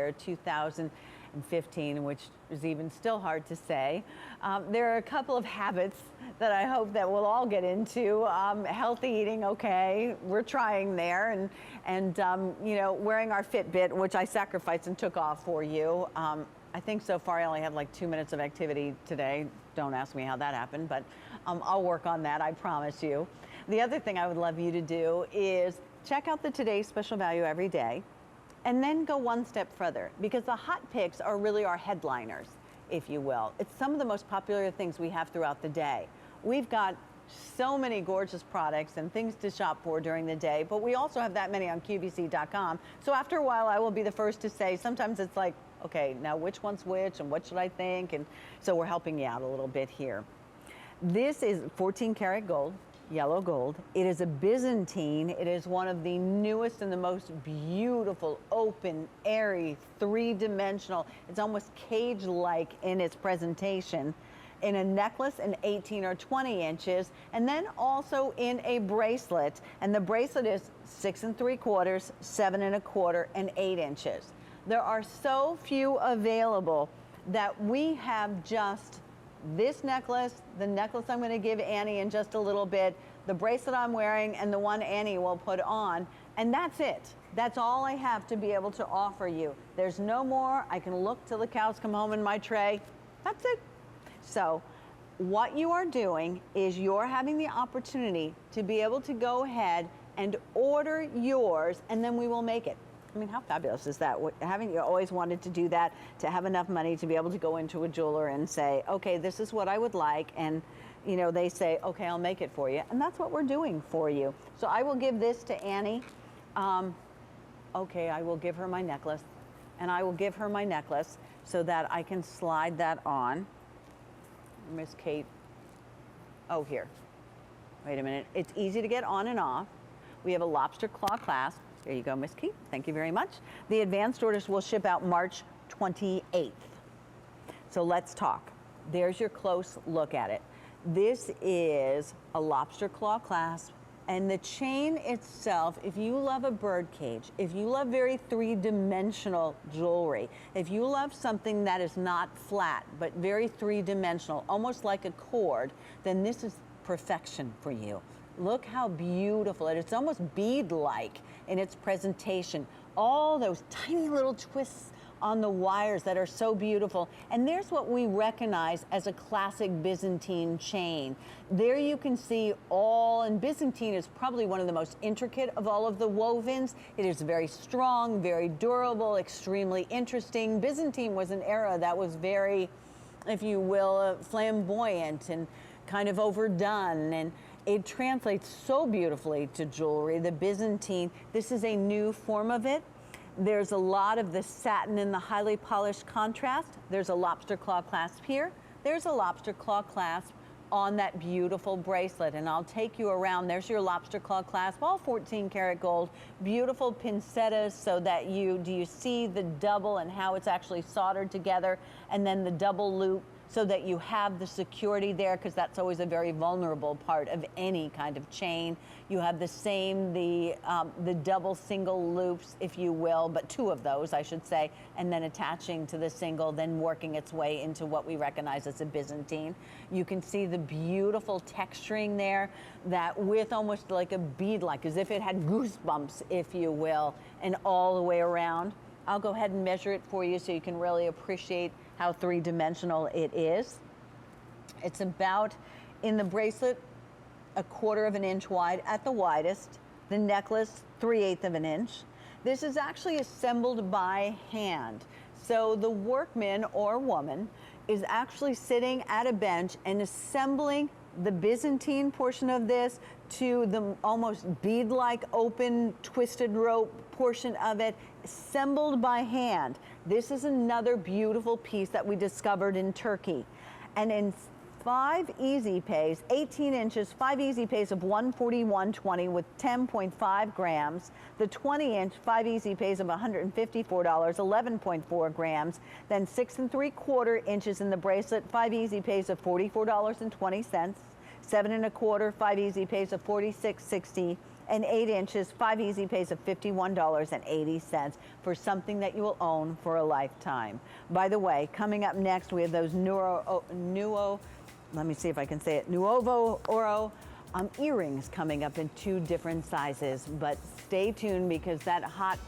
year 2015, which is even still hard to say. There are a couple of habits that I hope that we'll all get into. Healthy eating, okay, we're trying there, and you know, wearing our Fitbit, which I sacrificed and took off for you. I think so far I only have like 2 minutes of activity today. Don't ask me how that happened, but I'll work on that, I promise you. The other thing I would love you to do is check out the Today's Special Value every day, and then go one step further, because the hot picks are really our headliners, if you will. It's some of the most popular things we have throughout the day. We've got so many gorgeous products and things to shop for during the day, but we also have that many on QVC.com. So after a while, I will be the first to say, sometimes it's like, okay, now which one's which and what should I think? And so we're helping you out a little bit here. This is 14 karat gold, yellow gold. It is a Byzantine. It is one of the newest and the most beautiful, open, airy, three-dimensional. It's almost cage-like in its presentation, in a necklace in 18 or 20 inches, and then also in a bracelet. And the bracelet is 6 3/4, 7 1/4, and 8 inches. There are so few available that we have just this necklace, the necklace I'm going to give Annie in just a little bit, the bracelet I'm wearing, and the one Annie will put on, and that's it. That's all I have to be able to offer you. There's no more. I can look till the cows come home in my tray. That's it. So what you are doing is you're having the opportunity to be able to go ahead and order yours, and then we will make it. I mean, how fabulous is that? Haven't you always wanted to do that, to have enough money to be able to go into a jeweler and say, okay, this is what I would like, and you know, they say, okay, I'll make it for you, and that's what we're doing for you. So I will give this to Annie. Okay, I will give her my necklace, and I will give her my necklace so that I can slide that on. Miss Kate, oh, here, wait a minute. It's easy to get on and off. We have a lobster claw clasp. There you go, Miss Kate. Thank you very much. The advanced orders will ship out March 28th. So let's talk. There's your close look at it. This is a lobster claw clasp, and the chain itself, if you love a bird cage, if you love very three-dimensional jewelry, if you love something that is not flat, but very three-dimensional, almost like a cord, then this is perfection for you. Look how beautiful it is. It's almost bead-like in its presentation. All those tiny little twists on the wires that are so beautiful. And there's what we recognize as a classic Byzantine chain. There you can see all, and Byzantine is probably one of the most intricate of all of the wovens. It is very strong, very durable, extremely interesting. Byzantine was an era that was very, if you will, flamboyant and kind of overdone, and it translates so beautifully to jewelry. The Byzantine, this is a new form of it. There's a lot of the satin and the highly polished contrast. There's a lobster claw clasp here. There's a lobster claw clasp on that beautiful bracelet, and I'll take you around. There's your lobster claw clasp, all 14 karat gold, beautiful pinsettas, so that do you see the double and how it's actually soldered together, and then the double loop, so that you have the security there, because that's always a very vulnerable part of any kind of chain. You have the same, the double single loops, if you will, but two of those, I should say, and then attaching to the single, then working its way into what we recognize as a Byzantine. You can see the beautiful texturing there, that with almost like a bead-like, as if it had goosebumps, if you will, and all the way around. I'll go ahead and measure it for you so you can really appreciate how three-dimensional it is. It's about, in the bracelet, 1/4 of an inch wide at the widest. The necklace, 3/8 of an inch. This is actually assembled by hand. So the workman or woman is actually sitting at a bench and assembling the Byzantine portion of this to the almost bead-like open twisted rope portion of it, assembled by hand. This is another beautiful piece that we discovered in Turkey. And in 5 easy pays, 18 inches, 5 easy pays of $141.20 with 10.5 grams. The 20-inch 5 easy pays of $154, 11.4 grams. Then 6 3/4 inches in the bracelet, 5 easy pays of $44.20. 7 1/4, 5 easy pays of $46.60. and 8 inches, 5 easy pays of $51.80 for something that you will own for a lifetime. By the way, coming up next, we have those let me see if I can say it, Nuovo Oro earrings coming up in 2 different sizes. But stay tuned because that hot